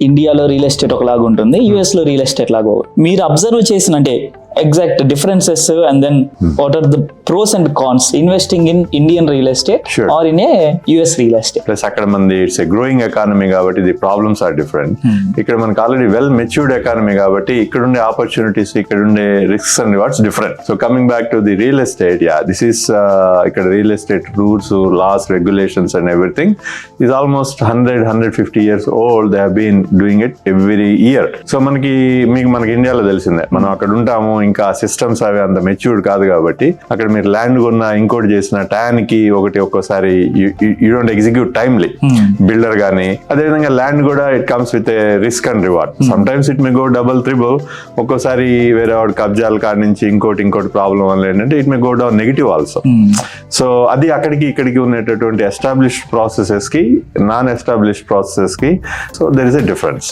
ఇండియాలో real estate ఒకలాగా ఉంటుంది, యుఎస్ లో రియల్ ఎస్టేట్ లాగా. మీరు అబ్జర్వ్ చేసిన అంటే exact differences and then what are the pros and cons investing in Indian real estate or in a US real estate? Plus అక్కడ మనది ఇట్స్ ఎ గ్రోయింగ్ ఎకానమీ కాబట్టి ది ప్రాబ్లమ్స్ ఆర్ డిఫరెంట్. ఇక్కడ మనకి already well matured economy కాబట్టి ఇక్కడ ఉండే opportunities, ఇక్కడ ఉండే risks and rewards different. So coming back to the real estate, this is ఇక్కడ real estate rules, laws, regulations and everything is almost 100-150 years old. They have been doing it every year. So మనకి ఇండియాలో తెలిసిందే, మనం అక్కడ ఉంటాము, ఇంకా systems అవి అంత మెచ్యూర్డ్ కాదు కాబట్టి అక్కడ మీరు ల్యాండ్ కొన్నా ఇంకోటి చేసిన టయానికి ఒక్కోసారి you don't execute timely, builder గానీ. అదేవిధంగా ల్యాండ్ కూడా it comes with a risk and reward. Some times it may go double, triple. ఒక్కోసారి వేరే వాడు కబ్జాల కాడి నుంచి ఇంకోటి ప్రాబ్లం వల్ల ఏంటంటే it may go down negative also. So అది అక్కడికి ఇక్కడికి ఉన్నటువంటి ఎస్టాబ్లిష్డ్ ప్రాసెసెస్ కి, నాన్ ఎస్టాబ్లిష్డ్ ప్రాసెసెస్ కి, so there is a difference.